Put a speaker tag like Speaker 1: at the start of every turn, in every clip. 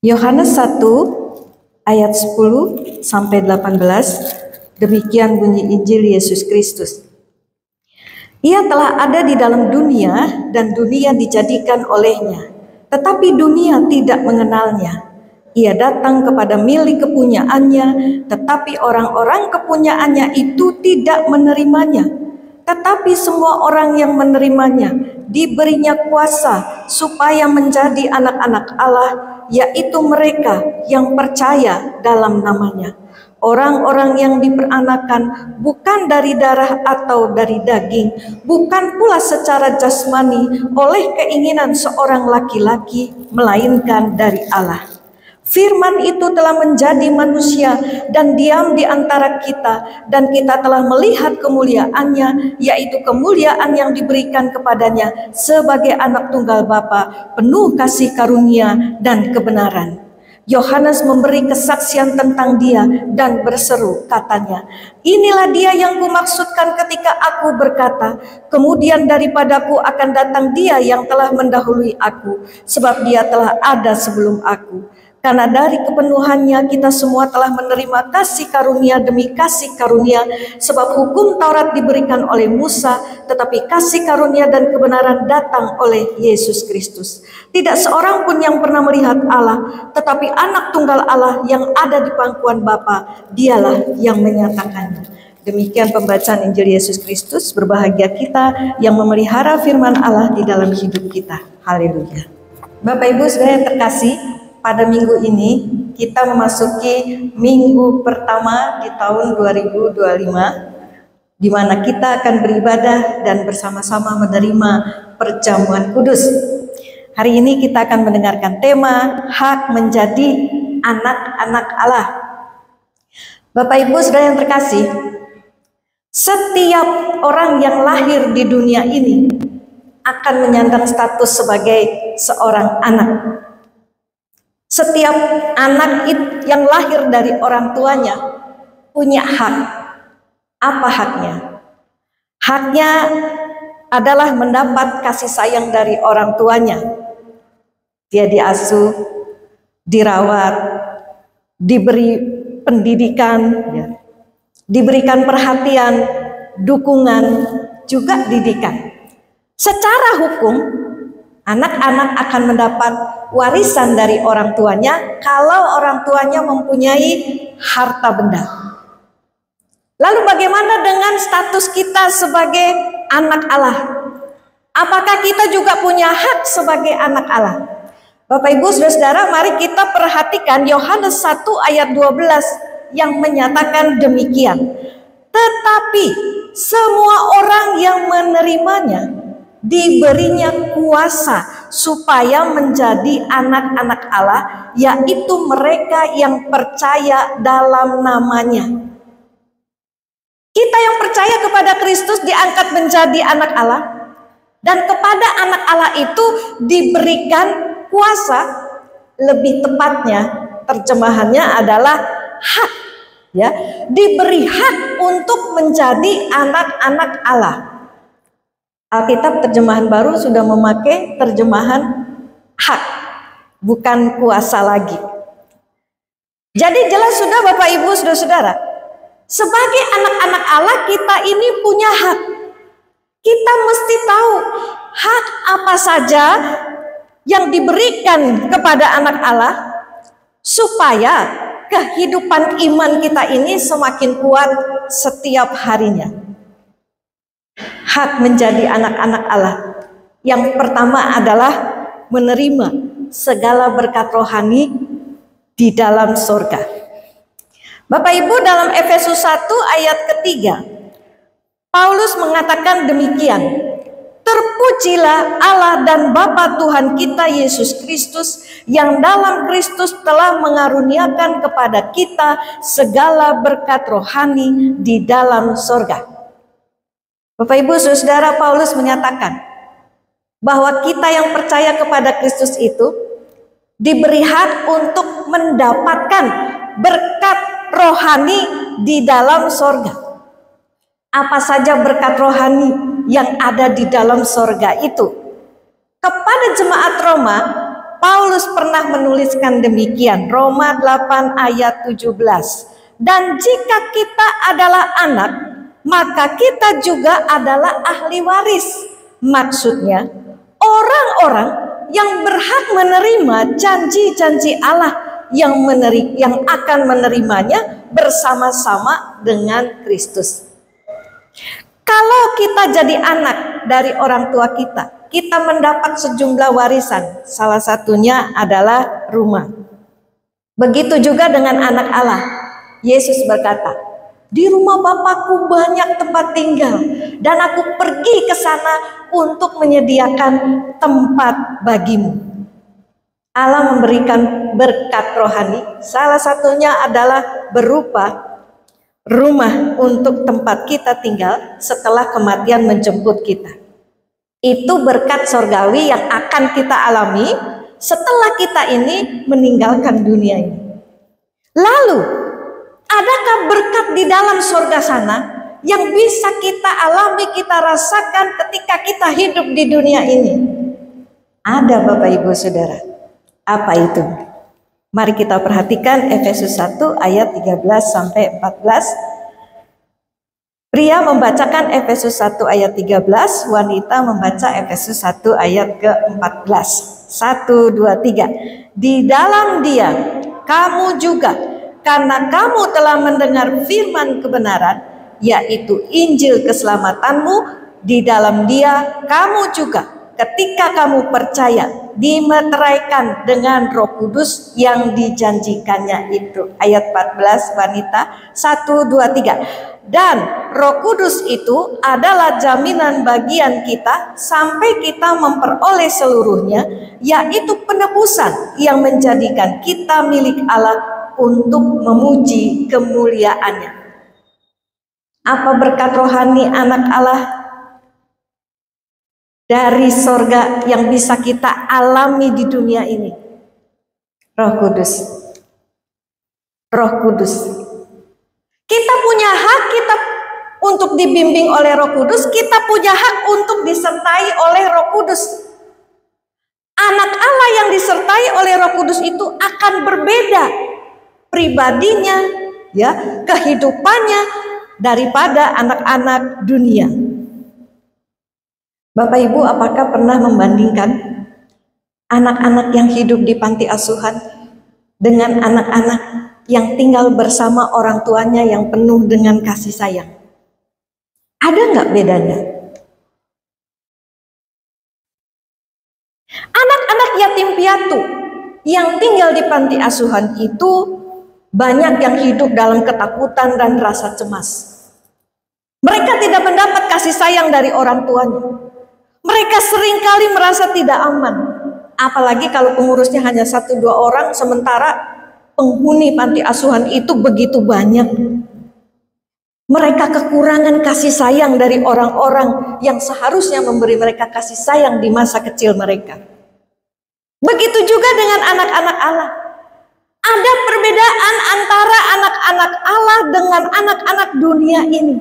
Speaker 1: Yohanes 1 ayat 10 sampai 18, demikian bunyi Injil Yesus Kristus. Ia telah ada di dalam dunia dan dunia dijadikan olehnya, tetapi dunia tidak mengenalnya. Ia datang kepada milik kepunyaannya, tetapi orang-orang kepunyaannya itu tidak menerimanya. Tetapi semua orang yang menerimanya diberinya kuasa supaya menjadi anak-anak Allah, yaitu mereka yang percaya dalam namanya. Orang-orang yang diperanakan bukan dari darah atau dari daging, bukan pula secara jasmani oleh keinginan seorang laki-laki, melainkan dari Allah. Firman itu telah menjadi manusia dan diam di antara kita, dan kita telah melihat kemuliaannya, yaitu kemuliaan yang diberikan kepadanya sebagai anak tunggal Bapa, penuh kasih karunia dan kebenaran. Yohanes memberi kesaksian tentang dia dan berseru, katanya, "Inilah dia yang kumaksudkan ketika aku berkata, kemudian daripadaku akan datang dia yang telah mendahului aku, sebab dia telah ada sebelum aku." Karena dari kepenuhannya kita semua telah menerima kasih karunia demi kasih karunia, sebab hukum Taurat diberikan oleh Musa, tetapi kasih karunia dan kebenaran datang oleh Yesus Kristus. Tidak seorang pun yang pernah melihat Allah, tetapi anak tunggal Allah yang ada di pangkuan Bapa, dialah yang menyatakannya. Demikian pembacaan Injil Yesus Kristus. Berbahagia kita yang memelihara firman Allah di dalam hidup kita. Haleluya. Bapak Ibu Saudara yang terkasih, pada minggu ini kita memasuki minggu pertama di tahun 2025, di mana kita akan beribadah dan bersama-sama menerima perjamuan kudus. Hari ini kita akan mendengarkan tema hak menjadi anak-anak Allah. Bapak Ibu Saudara yang terkasih, setiap orang yang lahir di dunia ini akan menyandang status sebagai seorang anak. Setiap anak yang lahir dari orang tuanya punya hak. Apa haknya? Haknya adalah mendapat kasih sayang dari orang tuanya. Dia diasuh, dirawat, diberi pendidikan, diberikan perhatian, dukungan, juga didikan. Secara hukum, anak-anak akan mendapat warisan dari orang tuanya kalau orang tuanya mempunyai harta benda. Lalu bagaimana dengan status kita sebagai anak Allah? Apakah kita juga punya hak sebagai anak Allah? Bapak Ibu Saudara-saudara, mari kita perhatikan Yohanes 1 ayat 12 yang menyatakan demikian. Tetapi semua orang yang menerimanya diberinya kuasa supaya menjadi anak-anak Allah, yaitu mereka yang percaya dalam namanya. Kita yang percaya kepada Kristus diangkat menjadi anak Allah, dan kepada anak Allah itu diberikan kuasa. Lebih tepatnya terjemahannya adalah hak, ya, diberi hak untuk menjadi anak-anak Allah. Alkitab terjemahan baru sudah memakai terjemahan hak, bukan kuasa lagi. Jadi jelas sudah Bapak Ibu Saudara-saudara, sebagai anak-anak Allah kita ini punya hak. Kita mesti tahu hak apa saja yang diberikan kepada anak Allah supaya kehidupan iman kita ini semakin kuat setiap harinya. Hak menjadi anak-anak Allah yang pertama adalah menerima segala berkat rohani di dalam surga. Bapak Ibu, dalam Efesus 1 ayat ketiga, Paulus mengatakan demikian, "Terpujilah Allah dan Bapa Tuhan kita Yesus Kristus, yang dalam Kristus telah mengaruniakan kepada kita segala berkat rohani di dalam surga." Bapak Ibu Saudara, Paulus menyatakan bahwa kita yang percaya kepada Kristus itu diberi hak untuk mendapatkan berkat rohani di dalam surga. Apa saja berkat rohani yang ada di dalam surga itu? Kepada jemaat Roma, Paulus pernah menuliskan demikian, Roma 8 ayat 17. Dan jika kita adalah anak, maka kita juga adalah ahli waris. Maksudnya, orang-orang yang berhak menerima janji-janji Allah yang akan menerimanya bersama-sama dengan Kristus. Kalau kita jadi anak dari orang tua kita mendapat sejumlah warisan. Salah satunya adalah rumah. Begitu juga dengan anak Allah. Yesus berkata, di rumah Bapakku banyak tempat tinggal, dan aku pergi ke sana untuk menyediakan tempat bagimu. Allah memberikan berkat rohani, salah satunya adalah berupa rumah untuk tempat kita tinggal setelah kematian menjemput kita. Itu berkat sorgawi yang akan kita alami setelah kita ini meninggalkan dunia ini. Lalu, adakah berkat di dalam sorga sana yang bisa kita alami, kita rasakan ketika kita hidup di dunia ini? Ada, Bapak Ibu Saudara. Apa itu? Mari kita perhatikan Efesus 1 ayat 13 sampai 14. Pria membacakan Efesus 1 ayat 13, wanita membaca Efesus 1 ayat ke-14. 1, 2, 3. Di dalam Dia kamu juga, karena kamu telah mendengar firman kebenaran, yaitu Injil keselamatanmu, di dalam Dia kamu juga, ketika kamu percaya, dimeteraikan dengan Roh Kudus yang dijanjikannya itu. Ayat 14, wanita. 1, 2, 3. Dan Roh Kudus itu adalah jaminan bagian kita sampai kita memperoleh seluruhnya, yaitu penebusan yang menjadikan kita milik Allah untuk memuji kemuliaannya. Apa berkat rohani anak Allah dari sorga yang bisa kita alami di dunia ini? Roh Kudus. Roh Kudus. Kita punya hak untuk dibimbing oleh Roh Kudus, kita punya hak untuk disertai oleh Roh Kudus. Anak Allah yang disertai oleh Roh Kudus itu akan berbeda pribadinya, ya, kehidupannya daripada anak-anak dunia. Bapak Ibu, apakah pernah membandingkan anak-anak yang hidup di panti asuhan dengan anak-anak yang tinggal bersama orang tuanya yang penuh dengan kasih sayang? Ada nggak bedanya? Anak-anak yatim piatu yang tinggal di panti asuhan itu banyak yang hidup dalam ketakutan dan rasa cemas. Mereka tidak mendapat kasih sayang dari orang tuanya. Mereka seringkali merasa tidak aman. Apalagi kalau pengurusnya hanya 1-2 orang, sementara penghuni panti asuhan itu begitu banyak. Mereka kekurangan kasih sayang dari orang-orang yang seharusnya memberi mereka kasih sayang di masa kecil mereka. Begitu juga dengan anak-anak Allah. Ada perbedaan antara anak-anak Allah dengan anak-anak dunia ini.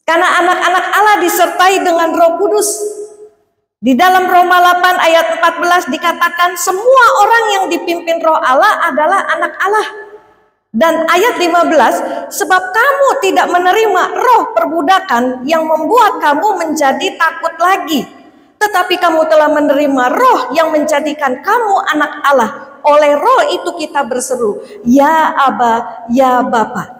Speaker 1: Karena anak-anak Allah disertai dengan Roh Kudus. Di dalam Roma 8 ayat 14 dikatakan semua orang yang dipimpin Roh Allah adalah anak Allah. Dan ayat 15, sebab kamu tidak menerima roh perbudakan yang membuat kamu menjadi takut lagi, tetapi kamu telah menerima roh yang menjadikan kamu anak Allah. Oleh roh itu kita berseru, ya Aba, ya Bapa.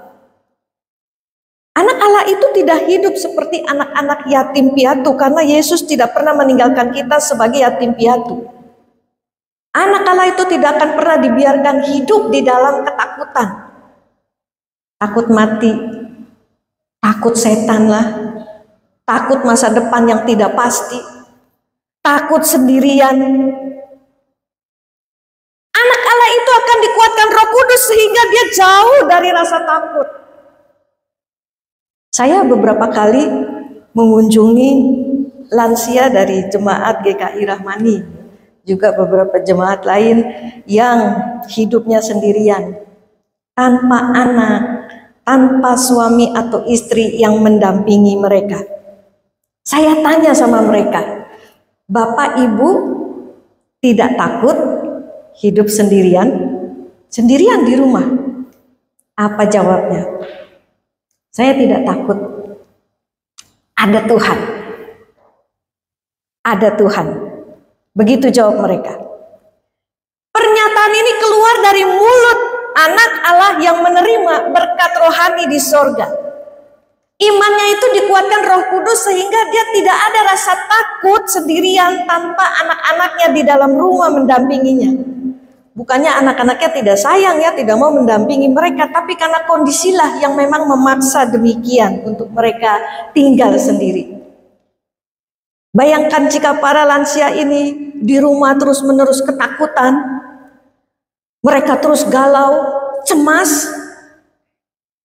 Speaker 1: Anak Allah itu tidak hidup seperti anak-anak yatim piatu, karena Yesus tidak pernah meninggalkan kita sebagai yatim piatu. Anak Allah itu tidak akan pernah dibiarkan hidup di dalam ketakutan. Takut mati, takut setan lah, takut masa depan yang tidak pasti, takut sendirian. Anak Allah itu akan dikuatkan Roh Kudus sehingga dia jauh dari rasa takut. Saya beberapa kali mengunjungi lansia dari jemaat GKI Rahmani, juga beberapa jemaat lain yang hidupnya sendirian, tanpa anak, tanpa suami atau istri yang mendampingi mereka. Saya tanya sama mereka, Bapak Ibu tidak takut hidup sendirian di rumah? Apa jawabnya? Saya tidak takut. Ada Tuhan. Ada Tuhan. Begitu jawab mereka. Pernyataan ini keluar dari mulut anak Allah yang menerima berkat rohani di sorga. Imannya itu dikuatkan Roh Kudus sehingga dia tidak ada rasa takut sendirian tanpa anak-anaknya di dalam rumah mendampinginya. Bukannya anak-anaknya tidak sayang ya, tidak mau mendampingi mereka, tapi karena kondisilah yang memang memaksa demikian untuk mereka tinggal sendiri. Bayangkan jika para lansia ini di rumah terus-menerus ketakutan, mereka terus galau, cemas,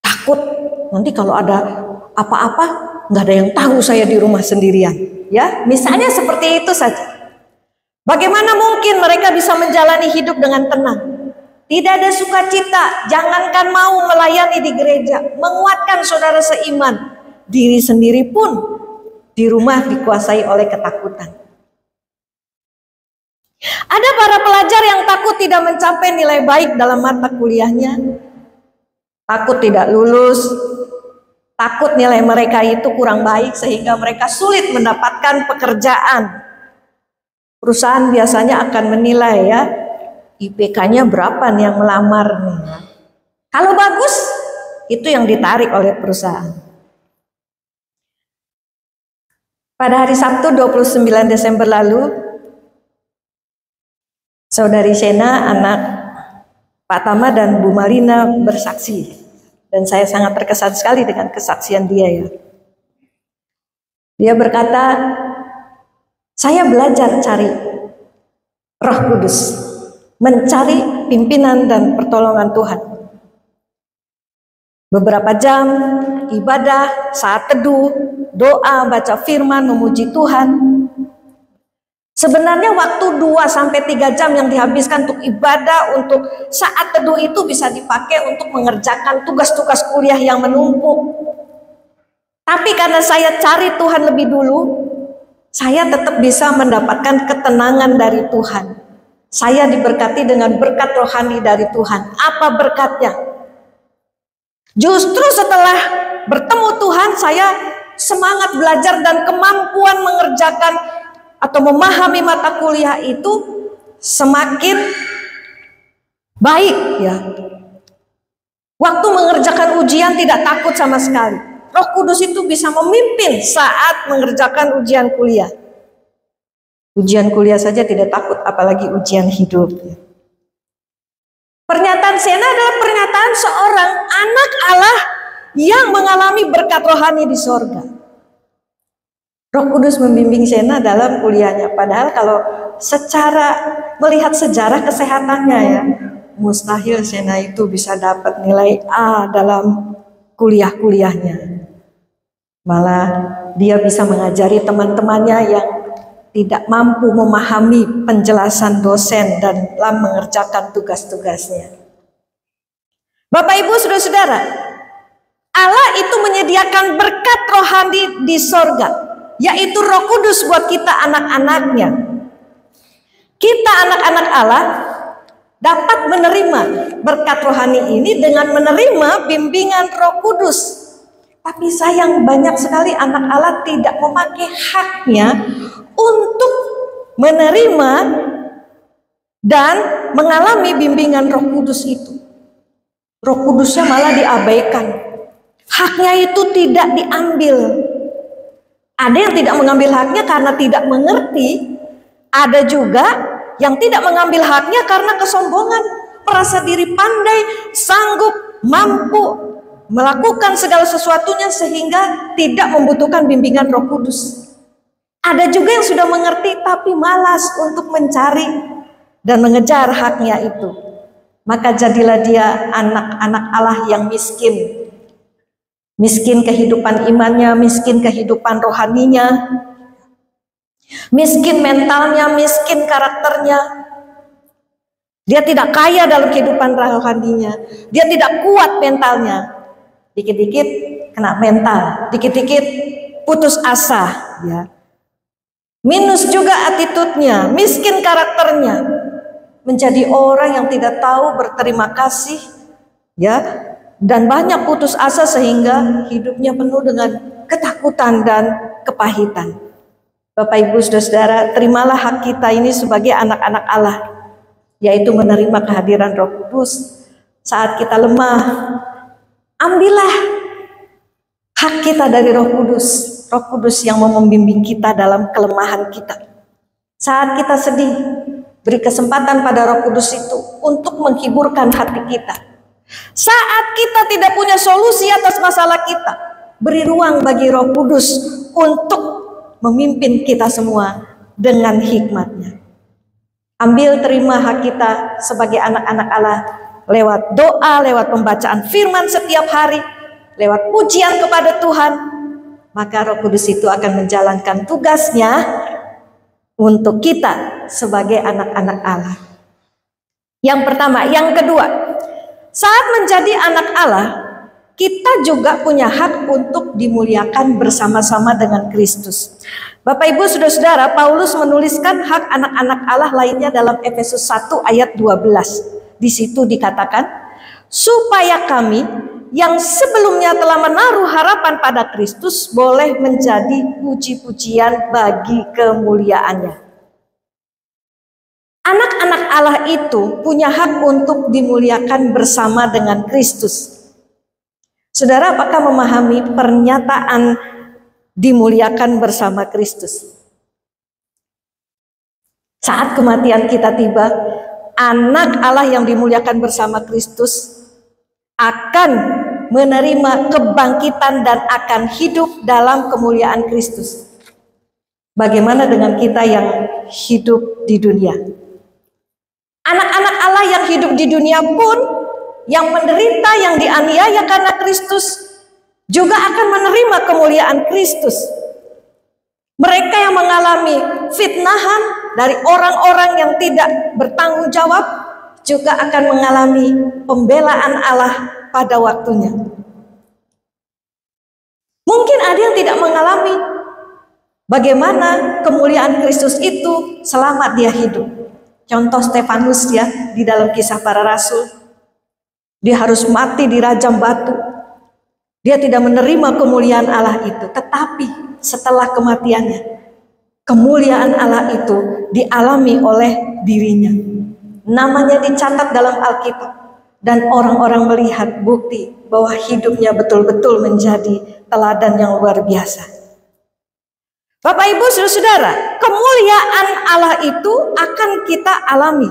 Speaker 1: takut. Nanti kalau ada apa-apa, nggak ada yang tahu saya di rumah sendirian. Ya, misalnya seperti itu saja. Bagaimana mungkin mereka bisa menjalani hidup dengan tenang? Tidak ada sukacita, jangankan mau melayani di gereja, menguatkan saudara seiman, diri sendiri pun di rumah dikuasai oleh ketakutan. Ada para pelajar yang takut tidak mencapai nilai baik dalam mata kuliahnya, takut tidak lulus, takut nilai mereka itu kurang baik sehingga mereka sulit mendapatkan pekerjaan. Perusahaan biasanya akan menilai ya, IPK-nya berapa nih yang melamar nih. Kalau bagus, itu yang ditarik oleh perusahaan. Pada hari Sabtu 29 Desember lalu, Saudari Sena, anak Pak Tama dan Bu Marina bersaksi. Dan saya sangat terkesan sekali dengan kesaksian dia ya. Dia berkata, saya belajar cari Roh Kudus, mencari pimpinan dan pertolongan Tuhan. Beberapa jam ibadah, saat teduh, doa, baca firman, memuji Tuhan. Sebenarnya waktu 2-3 jam yang dihabiskan untuk ibadah, untuk saat teduh itu bisa dipakai untuk mengerjakan tugas-tugas kuliah yang menumpuk. Tapi karena saya cari Tuhan lebih dulu, saya tetap bisa mendapatkan ketenangan dari Tuhan. Saya diberkati dengan berkat rohani dari Tuhan. Apa berkatnya? Justru setelah bertemu Tuhan, saya semangat belajar dan kemampuan mengerjakan atau memahami mata kuliah itu semakin baik ya. Waktu mengerjakan ujian tidak takut sama sekali. Roh Kudus itu bisa memimpin saat mengerjakan ujian kuliah. Ujian kuliah saja tidak takut, apalagi ujian hidup. Pernyataan Sena adalah pernyataan seorang anak Allah yang mengalami berkat rohani di sorga. Roh Kudus membimbing Sena dalam kuliahnya. Padahal kalau secara melihat sejarah kesehatannya ya, mustahil Sena itu bisa dapat nilai A dalam kuliah-kuliahnya. Malah dia bisa mengajari teman-temannya yang tidak mampu memahami penjelasan dosen dan dalam mengerjakan tugas-tugasnya. Bapak Ibu saudara-saudara, Allah itu menyediakan berkat rohani di sorga, yaitu Roh Kudus buat kita anak-anaknya. Kita anak-anak Allah dapat menerima berkat rohani ini dengan menerima bimbingan Roh Kudus. Tapi sayang banyak sekali anak Allah tidak memakai haknya untuk menerima dan mengalami bimbingan Roh Kudus itu. Roh Kudusnya malah diabaikan. Haknya itu tidak diambil. Ada yang tidak mengambil haknya karena tidak mengerti. Ada juga yang tidak mengambil haknya karena kesombongan, merasa diri pandai, sanggup, mampu melakukan segala sesuatunya sehingga tidak membutuhkan bimbingan Roh Kudus. Ada juga yang sudah mengerti tapi malas untuk mencari dan mengejar haknya itu. Maka jadilah dia anak-anak Allah yang miskin. Miskin kehidupan imannya, miskin kehidupan rohaninya, miskin mentalnya, miskin karakternya. Dia tidak kaya dalam kehidupan rohaninya. Dia tidak kuat mentalnya. Dikit-dikit kena mental, dikit-dikit putus asa, ya. minus juga attitude-nya, miskin karakternya, menjadi orang yang tidak tahu berterima kasih, ya, dan banyak putus asa sehingga hidupnya penuh dengan ketakutan dan kepahitan. Bapak Ibu Saudara, terimalah hak kita ini sebagai anak-anak Allah, yaitu menerima kehadiran Roh Kudus saat kita lemah. Ambillah hak kita dari Roh Kudus yang mau membimbing kita dalam kelemahan kita. Saat kita sedih, beri kesempatan pada Roh Kudus itu untuk menghiburkan hati kita. Saat kita tidak punya solusi atas masalah kita, beri ruang bagi Roh Kudus untuk memimpin kita semua dengan hikmat-Nya. Ambil terima hak kita sebagai anak-anak Allah lewat doa, lewat pembacaan firman setiap hari, lewat pujian kepada Tuhan. Maka Roh Kudus itu akan menjalankan tugasnya untuk kita sebagai anak-anak Allah. Yang pertama. Yang kedua, saat menjadi anak Allah, kita juga punya hak untuk dimuliakan bersama-sama dengan Kristus. Bapak Ibu Saudara-saudara, Paulus menuliskan hak anak-anak Allah lainnya dalam Efesus 1 ayat 12. Di situ dikatakan, supaya kami yang sebelumnya telah menaruh harapan pada Kristus boleh menjadi puji-pujian bagi kemuliaannya. Anak-anak Allah itu punya hak untuk dimuliakan bersama dengan Kristus. Saudara, apakah memahami pernyataan dimuliakan bersama Kristus? Saat kematian kita tiba, anak Allah yang dimuliakan bersama Kristus akan menerima kebangkitan dan akan hidup dalam kemuliaan Kristus. Bagaimana dengan kita yang hidup di dunia? Anak-anak Allah yang hidup di dunia pun, yang menderita, yang dianiaya karena Kristus, juga akan menerima kemuliaan Kristus. Mereka yang mengalami fitnahan dari orang-orang yang tidak bertanggung jawab juga akan mengalami pembelaan Allah pada waktunya. Mungkin ada yang tidak mengalami bagaimana kemuliaan Kristus itu selama dia hidup. Contoh Stefanus ya, di dalam Kisah Para Rasul. Dia harus mati dirajam batu. Dia tidak menerima kemuliaan Allah itu. Tetapi setelah kematiannya, kemuliaan Allah itu dialami oleh dirinya. Namanya dicatat dalam Alkitab. Dan orang-orang melihat bukti bahwa hidupnya betul-betul menjadi teladan yang luar biasa. Bapak Ibu Saudara, kemuliaan Allah itu akan kita alami.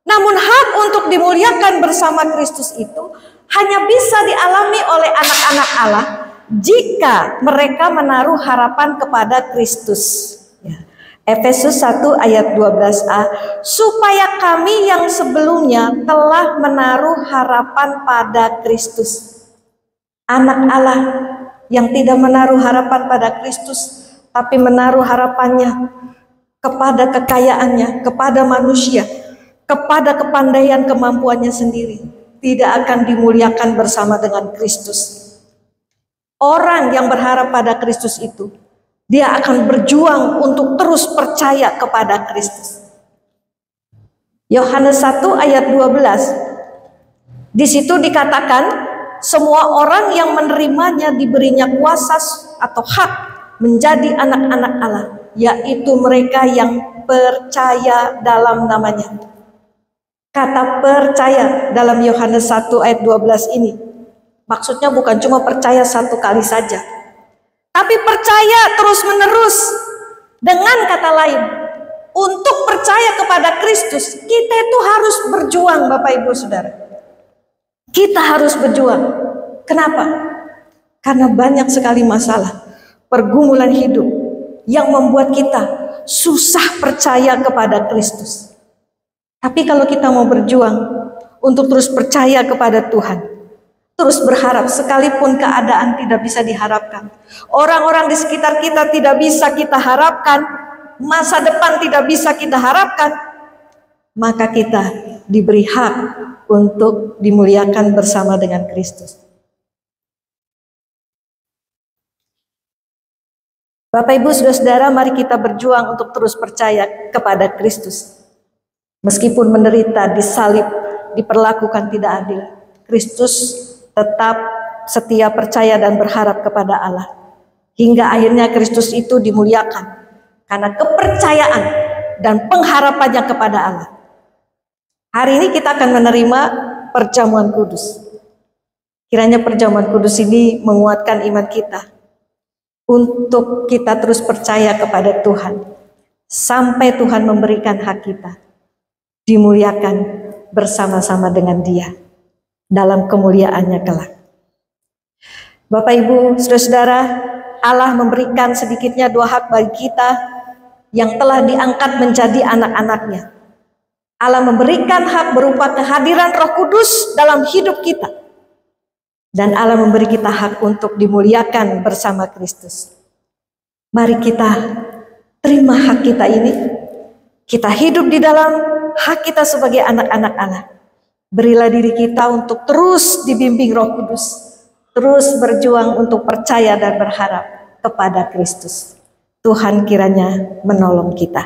Speaker 1: Namun hak untuk dimuliakan bersama Kristus itu hanya bisa dialami oleh anak-anak Allah jika mereka menaruh harapan kepada Kristus. Efesus 1 ayat 12a, supaya kami yang sebelumnya telah menaruh harapan pada Kristus. Anak Allah yang tidak menaruh harapan pada Kristus, tapi menaruh harapannya kepada kekayaannya, kepada manusia, kepada kepandaian kemampuannya sendiri, tidak akan dimuliakan bersama dengan Kristus. Orang yang berharap pada Kristus itu, dia akan berjuang untuk terus percaya kepada Kristus. Yohanes 1 ayat 12. Di situ dikatakan, semua orang yang menerimanya diberinya kuasa atau hak menjadi anak-anak Allah, yaitu mereka yang percaya dalam namanya. Kata percaya dalam Yohanes 1 ayat 12 ini, maksudnya bukan cuma percaya satu kali saja, tapi percaya terus-menerus. Dengan kata lain, untuk percaya kepada Kristus, kita itu harus berjuang, Bapak Ibu Saudara. Kita harus berjuang. Kenapa? Karena banyak sekali masalah, pergumulan hidup yang membuat kita susah percaya kepada Kristus. Tapi kalau kita mau berjuang untuk terus percaya kepada Tuhan, terus berharap sekalipun keadaan tidak bisa diharapkan, orang-orang di sekitar kita tidak bisa kita harapkan, masa depan tidak bisa kita harapkan, maka kita diberi hak untuk dimuliakan bersama dengan Kristus. Bapak Ibu Saudara-saudara, mari kita berjuang untuk terus percaya kepada Kristus. Meskipun menderita, disalib, diperlakukan tidak adil, Kristus tetap setia, percaya dan berharap kepada Allah. Hingga akhirnya Kristus itu dimuliakan karena kepercayaan dan pengharapannya kepada Allah. Hari ini kita akan menerima perjamuan kudus. Kiranya perjamuan kudus ini menguatkan iman kita untuk kita terus percaya kepada Tuhan sampai Tuhan memberikan hak kita, dimuliakan bersama-sama dengan Dia dalam kemuliaannya kelak. Bapak Ibu Saudara-saudara, Allah memberikan sedikitnya 2 hak bagi kita yang telah diangkat menjadi anak-anaknya. Allah memberikan hak berupa kehadiran Roh Kudus dalam hidup kita. Dan Allah memberi kita hak untuk dimuliakan bersama Kristus. Mari kita terima hak kita ini. Kita hidup di dalam hak kita sebagai anak-anak Allah. Berilah diri kita untuk terus dibimbing Roh Kudus. Terus berjuang untuk percaya dan berharap kepada Kristus. Tuhan kiranya menolong kita.